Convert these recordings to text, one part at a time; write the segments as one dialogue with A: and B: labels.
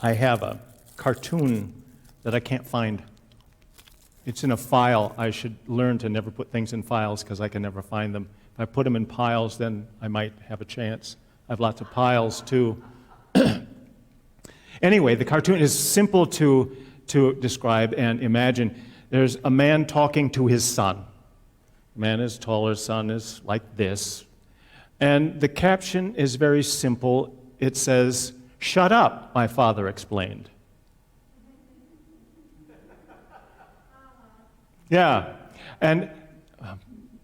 A: I have a cartoon that I can't find. It's in a file. I should learn to never put things in files because I can never find them. If I put them in piles, then I might have a chance. I have lots of piles, too. Anyway, the cartoon is simple to describe and imagine. There's a man talking to his son. The man is taller, his son is like this. And the caption is very simple. It says, "Shut up," my father explained. Yeah, and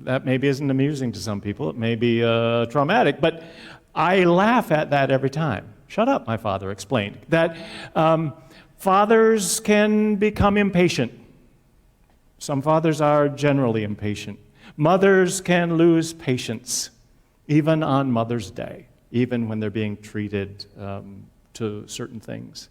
A: that maybe isn't amusing to some people. It may be traumatic, but I laugh at that every time. "Shut up," my father explained. That fathers can become impatient. Some fathers are generally impatient. Mothers can lose patience, even on Mother's Day, even when they're being treated to certain things.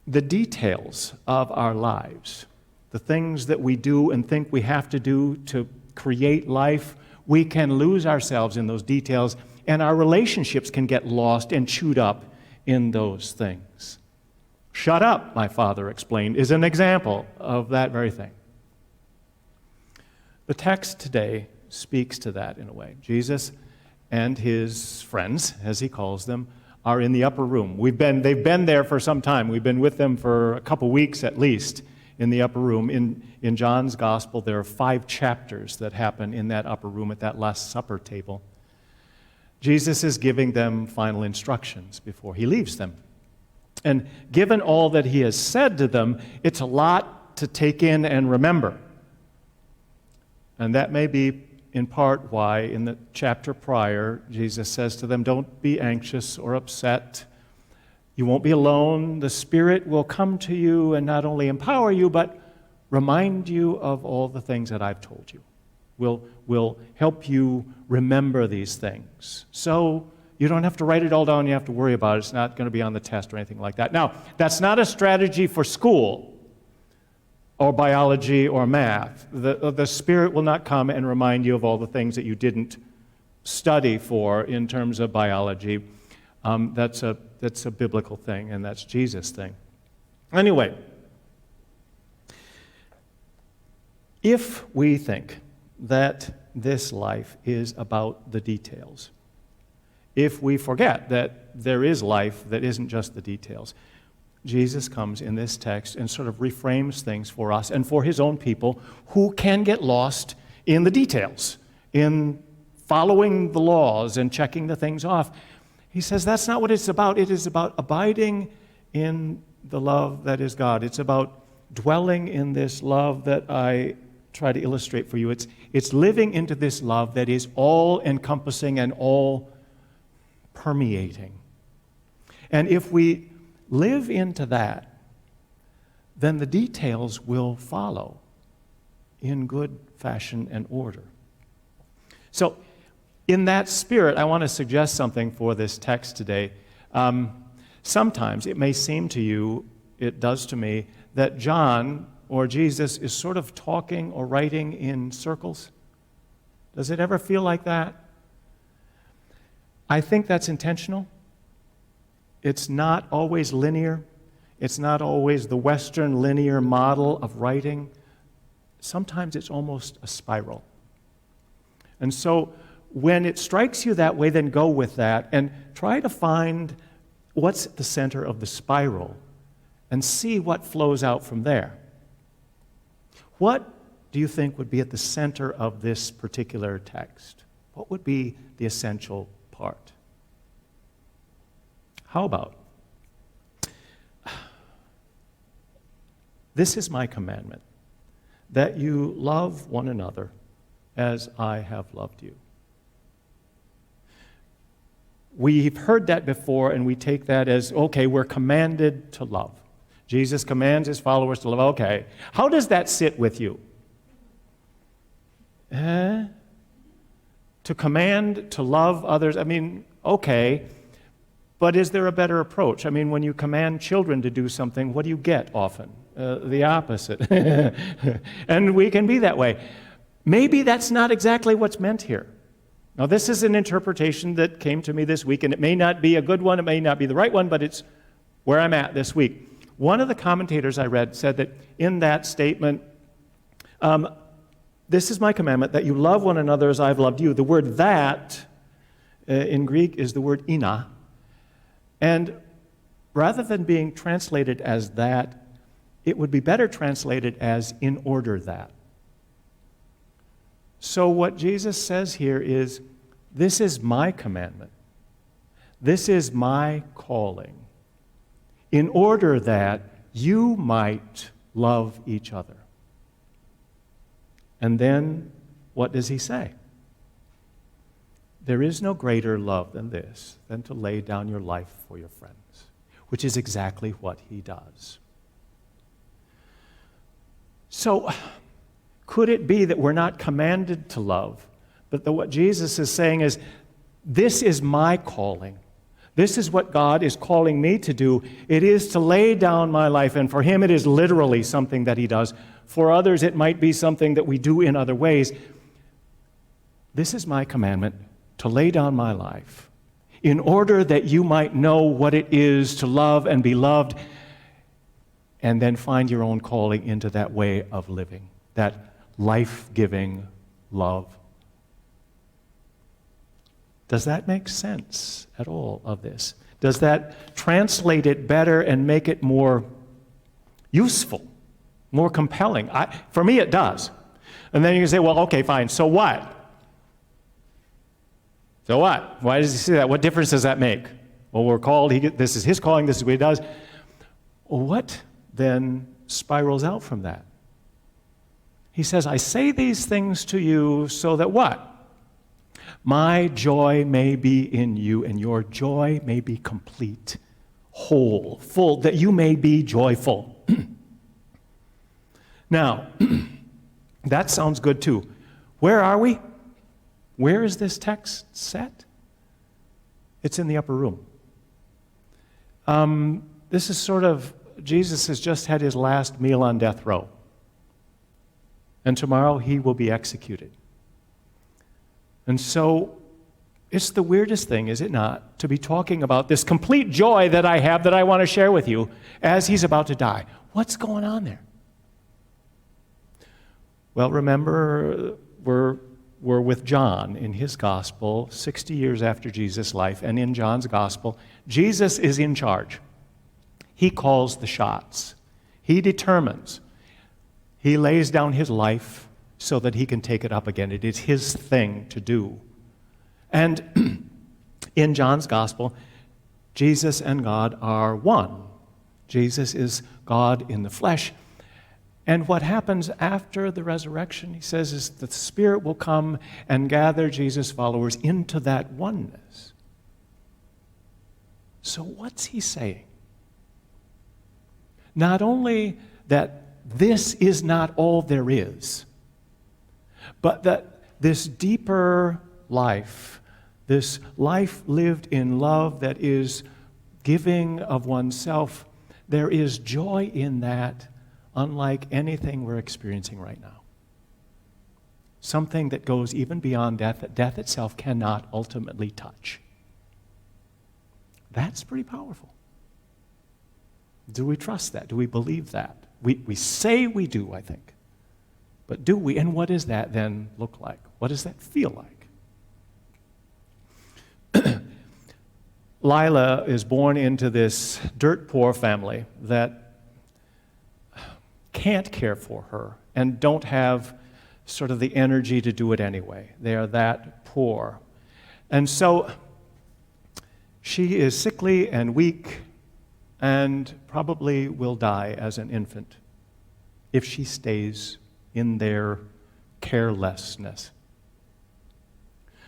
A: The details of our lives, the things that we do and think we have to do to create life, we can lose ourselves in those details, and our relationships can get lost and chewed up in those things. "Shut up," my father explained, is an example of that very thing. The text today speaks to that in a way. Jesus and his friends, as he calls them, are in the upper room. They've been there for some time. We've been with them for a couple weeks at least in the upper room. In John's Gospel, there are 5 chapters that happen in that upper room at that Last Supper table. Jesus is giving them final instructions before he leaves them. And given all that he has said to them, it's a lot to take in and remember. And that may be in part why in the chapter prior, Jesus says to them, "Don't be anxious or upset. You won't be alone. The Spirit will come to you and not only empower you, but remind you of all the things that I've told you. Will help you remember these things. So you don't have to write it all down. You have to worry about it. It's not going to be on the test or anything like that." Now, that's not a strategy for school or biology or math. The Spirit will not come and remind you of all the things that you didn't study for in terms of biology. That's a biblical thing, and that's Jesus' thing. Anyway, if we think that this life is about the details, if we forget that there is life that isn't just the details, Jesus comes in this text and sort of reframes things for us and for his own people who can get lost in the details, in following the laws and checking the things off. He says that's not what it's about. It is about abiding in the love that is God. It's about dwelling in this love that I try to illustrate for you. It's living into this love that is all-encompassing and all-permeating. And if we live into that, then the details will follow in good fashion and order. So, in that spirit, I want to suggest something for this text today. Sometimes it may seem to you, it does to me, that John or Jesus is sort of talking or writing in circles. Does it ever feel like that? I think that's intentional. It's not always linear. It's not always the Western linear model of writing. Sometimes it's almost a spiral. And so when it strikes you that way, then go with that and try to find what's at the center of the spiral and see what flows out from there. What do you think would be at the center of this particular text? What would be the essential part? How about, "This is my commandment, that you love one another as I have loved you." We've heard that before, and we take that as, okay, we're commanded to love. Jesus commands his followers to love. Okay, how does that sit with you? To command to love others, I mean, okay, but is there a better approach? I mean, when you command children to do something, what do you get often? The opposite. And we can be that way. Maybe that's not exactly what's meant here. Now, this is an interpretation that came to me this week, and it may not be a good one, it may not be the right one, but it's where I'm at this week. One of the commentators I read said that in that statement, this is my commandment, that you love one another as I've loved you. The word that in Greek is the word ina. And rather than being translated as that, it would be better translated as in order that. So what Jesus says here is, this is my commandment. This is my calling, in order that you might love each other. And then, what does he say? There is no greater love than this, than to lay down your life for your friends, which is exactly what he does. So, could it be that we're not commanded to love, but that what Jesus is saying is, this is my calling. This is what God is calling me to do. It is to lay down my life, and for him it is literally something that he does. For others it might be something that we do in other ways. This is my commandment, to lay down my life, in order that you might know what it is to love and be loved, and then find your own calling into that way of living, that life-giving love. Does that make sense at all of this? Does that translate it better and make it more useful, more compelling? For me, it does. And then you can say, well, okay, fine, so what? So what? Why does he say that? What difference does that make? Well, we're called, this is his calling, this is what he does. Well, what then spirals out from that? He says, I say these things to you so that what? My joy may be in you, and your joy may be complete, whole, full, that you may be joyful. Now, that sounds good too. Where are we? Where is this text set? It's in the upper room. This is sort of, Jesus has just had his last meal on death row. And tomorrow he will be executed. And so, it's the weirdest thing, is it not, to be talking about this complete joy that I have that I want to share with you as he's about to die. What's going on there? Well, remember, we're with John in his gospel, 60 years after Jesus' life, and in John's gospel, Jesus is in charge. He calls the shots. He determines. He lays down his life so that he can take it up again. It is his thing to do. And in John's gospel, Jesus and God are one. Jesus is God in the flesh. And what happens after the resurrection, he says, is that the Spirit will come and gather Jesus' followers into that oneness. So what's he saying? Not only that this is not all there is, but that this deeper life, this life lived in love that is giving of oneself, there is joy in that unlike anything we're experiencing right now. Something that goes even beyond death, that death itself cannot ultimately touch. That's pretty powerful. Do we trust that? Do we believe that? We say we do, I think. But do we? And what does that then look like? What does that feel like? Lila is born into this dirt poor family that can't care for her and don't have sort of the energy to do it anyway. They are that poor. And so she is sickly and weak and probably will die as an infant if she stays in their carelessness.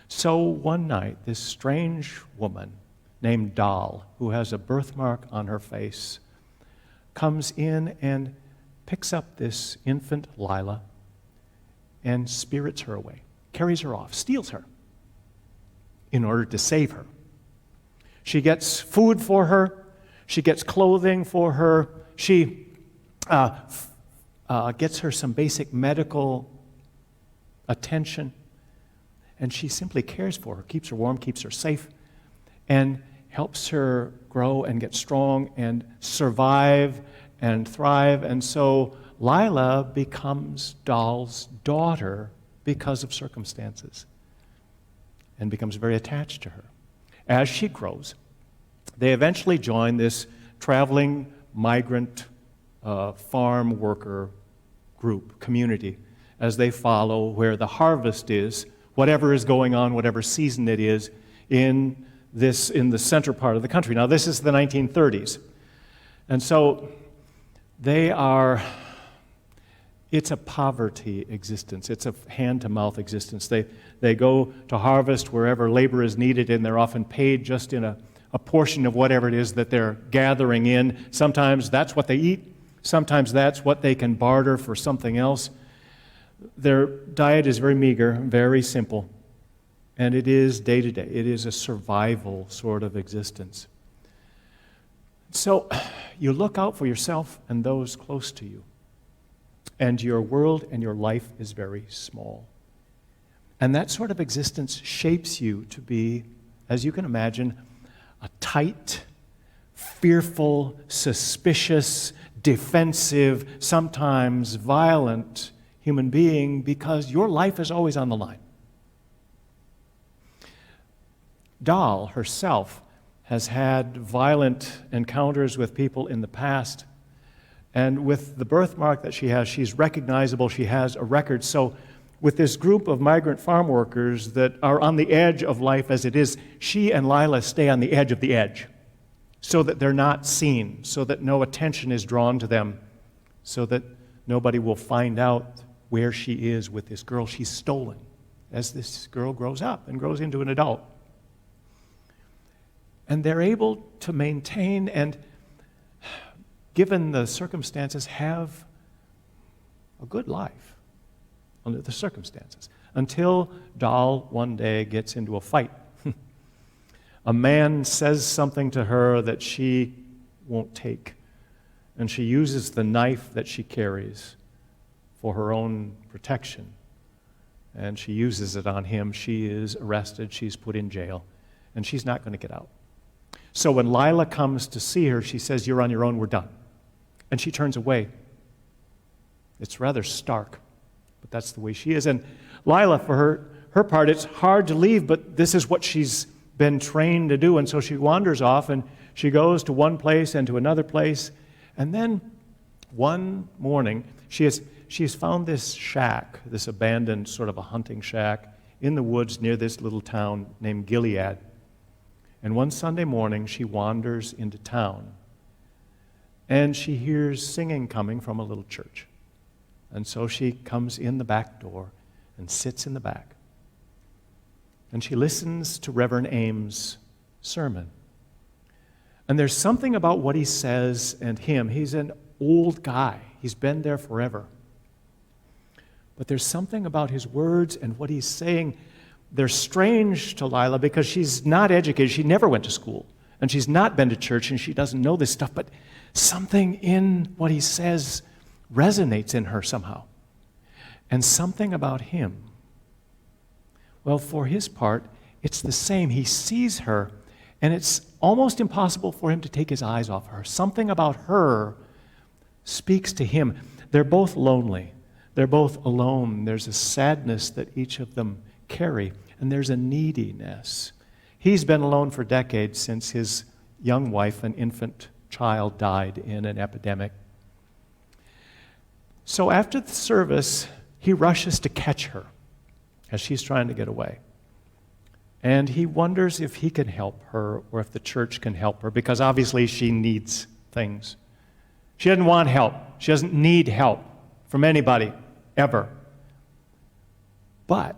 A: So one night, this strange woman named Doll, who has a birthmark on her face, comes in and picks up this infant Lila and spirits her away, carries her off, steals her in order to save her. She gets food for her. She gets clothing for her. She gets her some basic medical attention. And she simply cares for her, keeps her warm, keeps her safe. And helps her grow and get strong and survive and thrive. And so Lila becomes Dahl's daughter because of circumstances and becomes very attached to her. As she grows, they eventually join this traveling migrant farm worker group, community, as they follow where the harvest is, whatever is going on, whatever season it is, in the center part of the country. Now, this is the 1930s. And so it's a poverty existence. It's a hand-to-mouth existence. They go to harvest wherever labor is needed, and they're often paid just in a portion of whatever it is that they're gathering in. Sometimes that's what they eat. Sometimes that's what they can barter for something else. Their diet is very meager, very simple, and it is day-to-day. It is a survival sort of existence. So you look out for yourself and those close to you, and your world and your life is very small. And that sort of existence shapes you to be, as you can imagine, a tight, fearful, suspicious, defensive, sometimes violent human being, because your life is always on the line. Dahl herself has had violent encounters with people in the past, and with the birthmark that she has, she's recognizable, she has a record. So with this group of migrant farm workers that are on the edge of life as it is, she and Lila stay on the edge, so that they're not seen, so that no attention is drawn to them, so that nobody will find out where she is with this girl she's stolen as this girl grows up and grows into an adult. And they're able to maintain and, given the circumstances, have a good life under the circumstances, until Dahl one day gets into a fight. A man says something to her that she won't take, and she uses the knife that she carries for her own protection, and she uses it on him. She is arrested, she's put in jail, and she's not going to get out. So when Lila comes to see her, she says, "You're on your own, we're done." And she turns away. It's rather stark, but that's the way she is. And Lila, for her part, it's hard to leave, but this is what she's been trained to do. And so she wanders off, and she goes to one place and to another place. And then one morning, she has found this shack, this abandoned sort of a hunting shack in the woods near this little town named Gilead. And one Sunday morning, she wanders into town, and she hears singing coming from a little church. And so she comes in the back door and sits in the back. And she listens to Reverend Ames' sermon. And there's something about what he says and him. He's an old guy. He's been there forever. But there's something about his words and what he's saying. They're strange to Lila because she's not educated. She never went to school. And she's not been to church, and she doesn't know this stuff. But something in what he says resonates in her somehow. And something about him. Well, for his part, it's the same. He sees her, and it's almost impossible for him to take his eyes off her. Something about her speaks to him. They're both lonely. They're both alone. There's a sadness that each of them carry, and there's a neediness. He's been alone for decades since his young wife, an infant child, died in an epidemic. So after the service, he rushes to catch her as she's trying to get away. And he wonders if he can help her or if the church can help her, because obviously she needs things. She doesn't want help. She doesn't need help from anybody, ever. But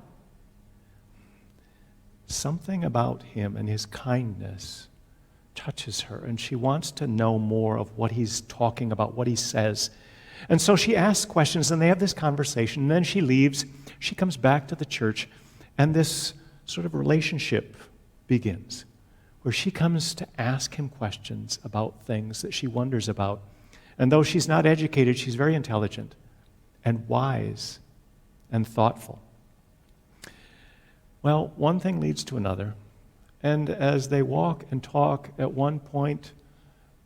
A: something about him and his kindness touches her, and she wants to know more of what he's talking about, what he says. And so she asks questions, and they have this conversation, and then she leaves. She comes back to the church, and this sort of relationship begins, where she comes to ask him questions about things that she wonders about. And though she's not educated, she's very intelligent and wise and thoughtful. Well, one thing leads to another, And as they walk and talk, at one point,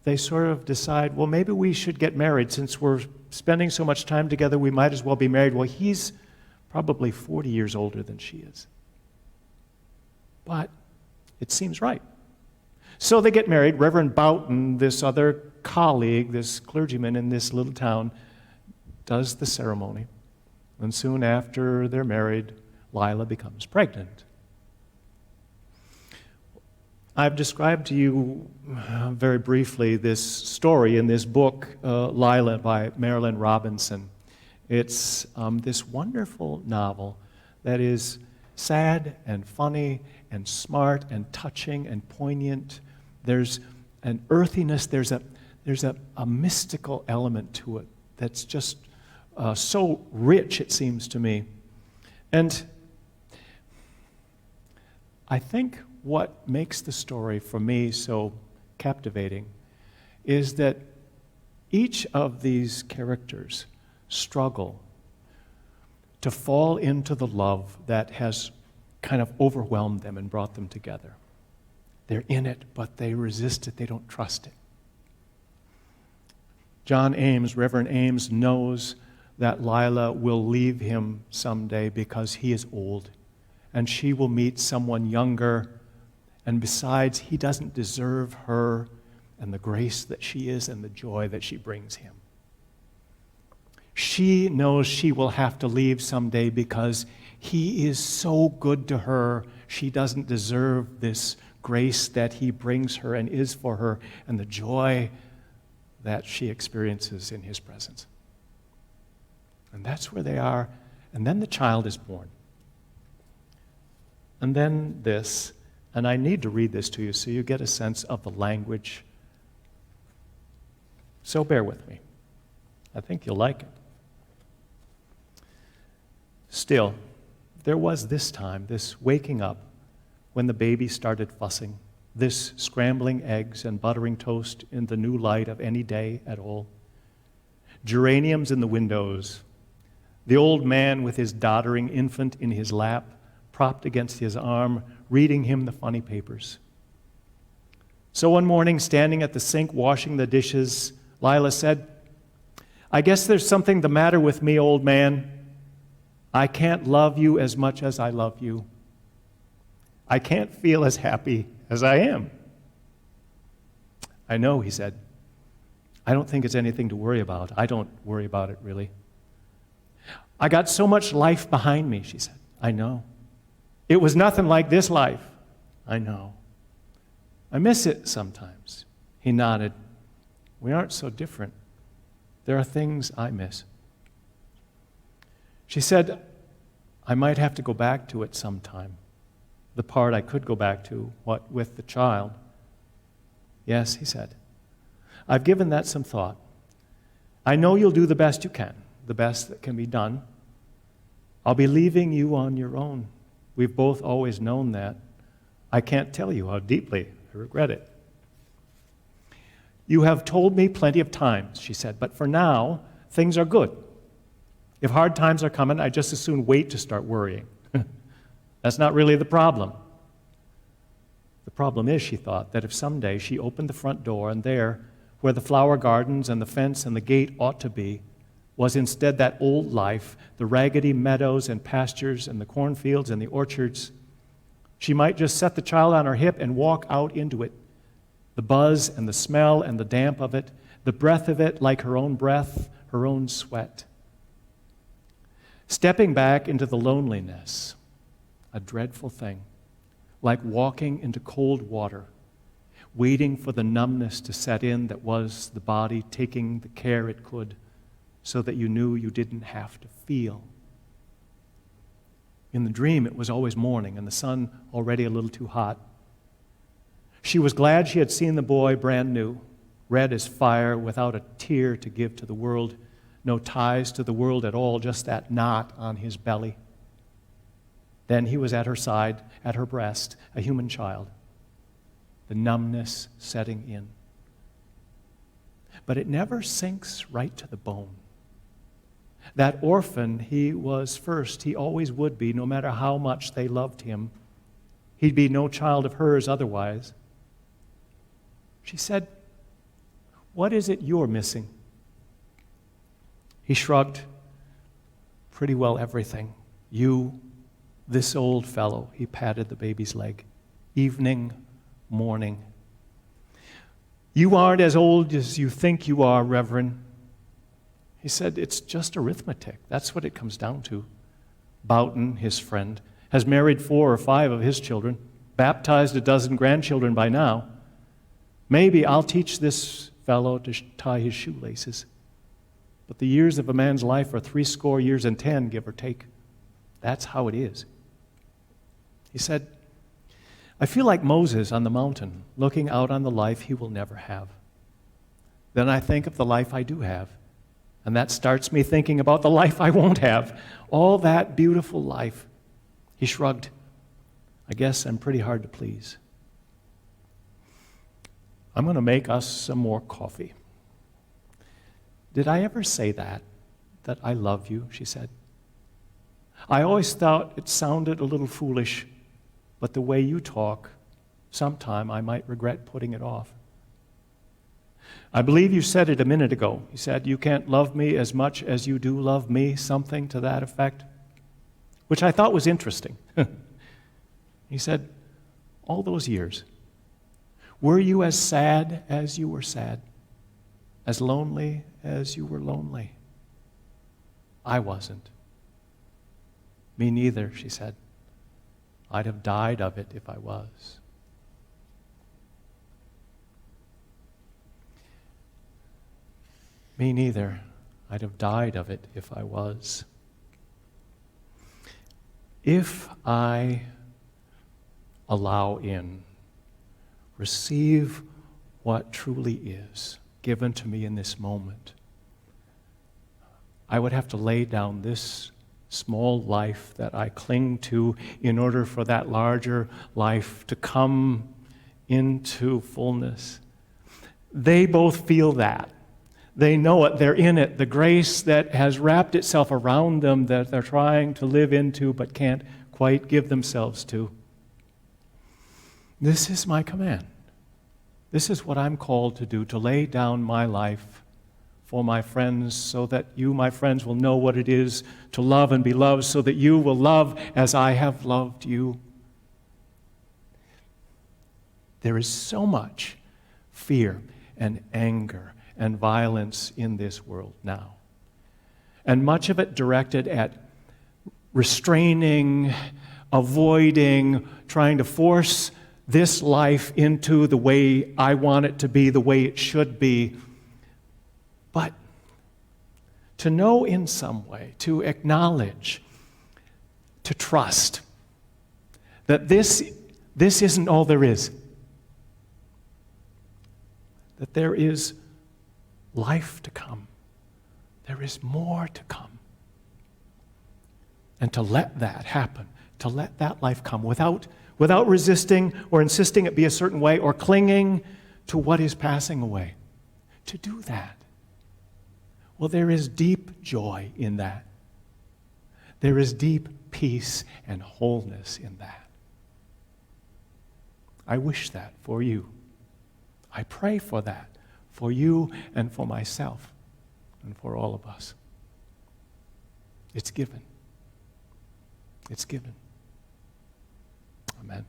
A: they sort of decide, well, maybe we should get married. Since we're spending so much time together, we might as well be married. Well, he's probably 40 years older than she is. But it seems right. So they get married. Reverend Boughton, this other colleague, this clergyman in this little town, does the ceremony. And soon after they're married, Lila becomes pregnant. I've described to you very briefly this story in this book, Lila, by Marilynne Robinson. It's this wonderful novel that is sad and funny and smart and touching and poignant. There's an earthiness, there's a mystical element to it that's just so rich, it seems to me. And I think what makes the story for me so captivating is that each of these characters struggle to fall into the love that has kind of overwhelmed them and brought them together. They're in it, but they resist it. They don't trust it. John Ames, Reverend Ames, knows that Lila will leave him someday because he is old, and she will meet someone younger. And besides, he doesn't deserve her and the grace that she is and the joy that she brings him. She knows she will have to leave someday because he is so good to her. She doesn't deserve this grace that he brings her and is for her, and the joy that she experiences in his presence. And that's where they are. And then the child is born. And then this. And I need to read this to you so you get a sense of the language. So bear with me. I think you'll like it. Still, there was this time, this waking up, when the baby started fussing, this scrambling eggs and buttering toast in the new light of any day at all. Geraniums in the windows, the old man with his doddering infant in his lap, propped against his arm, reading him the funny papers. So one morning, standing at the sink washing the dishes, Lila said, "I guess there's something the matter with me, old man. I can't love you as much as I love you. I can't feel as happy as I am." "I know," he said. "I don't think it's anything to worry about. I don't worry about it, really." "I got so much life behind me," she said. "I know. It was nothing like this life." "I know. I miss it sometimes." He nodded. "We aren't so different. There are things I miss." She said, "I might have to go back to it sometime. The part I could go back to, what with the child." "Yes," he said. "I've given that some thought. I know you'll do the best you can, the best that can be done. I'll be leaving you on your own. We've both always known that. I can't tell you how deeply I regret it." "You have told me plenty of times," she said, "but for now, things are good. If hard times are coming, I just as soon wait to start worrying. That's not really the problem." The problem is, she thought, that if someday she opened the front door and there, where the flower gardens and the fence and the gate ought to be, was instead that old life, the raggedy meadows and pastures and the cornfields and the orchards, she might just set the child on her hip and walk out into it. The buzz and the smell and the damp of it, the breath of it like her own breath, her own sweat. Stepping back into the loneliness, a dreadful thing, like walking into cold water, waiting for the numbness to set in that was the body taking the care it could, so that you knew you didn't have to feel. In the dream, it was always morning and the sun already a little too hot. She was glad she had seen the boy brand new, red as fire, without a tear to give to the world, no ties to the world at all, just that knot on his belly. Then he was at her side, at her breast, a human child, the numbness setting in. But it never sinks right to the bone. That orphan, he was first. He always would be, no matter how much they loved him. He'd be no child of hers otherwise. She said, "What is it you're missing?" He shrugged. "Pretty well everything. You, this old fellow." He patted the baby's leg. "Evening, morning. You aren't as old as you think you are, Reverend." He said, "It's just arithmetic. That's what it comes down to." Boughton, his friend, has married 4 or 5 of his children, baptized a dozen grandchildren by now. Maybe I'll teach this fellow to tie his shoelaces. But the years of a man's life are 70 years and 10, give or take. That's how it is. He said, "I feel like Moses on the mountain, looking out on the life he will never have. Then I think of the life I do have, and that starts me thinking about the life I won't have, all that beautiful life." He shrugged. "I guess I'm pretty hard to please. I'm going to make us some more coffee." "Did I ever say that I love you?" she said. "I always thought it sounded a little foolish, but the way you talk, sometime I might regret putting it off." "I believe you said it a minute ago," he said. "You can't love me as much as you do love me," something to that effect, which I thought was interesting. He said, "All those years, were you as sad as you were sad? As lonely as you were lonely?" "I wasn't." "Me neither," she said. "I'd have died of it if I was." "Me neither. I'd have died of it if I was." If I allow in, receive what truly is given to me in this moment, I would have to lay down this small life that I cling to in order for that larger life to come into fullness. They both feel that. They know it. They're in it. The grace that has wrapped itself around them that they're trying to live into but can't quite give themselves to. This is my command. This is what I'm called to do, to lay down my life for my friends so that you, my friends, will know what it is to love and be loved, so that you will love as I have loved you. There is so much fear and anger and violence in this world now, and much of it directed at restraining, avoiding, trying to force this life into the way I want it to be, the way it should be. But to know in some way, to acknowledge, to trust that this isn't all there is. That there is life to come. There is more to come. And to let that happen, to let that life come without resisting or insisting it be a certain way or clinging to what is passing away. To do that. Well, there is deep joy in that. There is deep peace and wholeness in that. I wish that for you. I pray for that, for you and for myself and for all of us. It's given. It's given. Amen.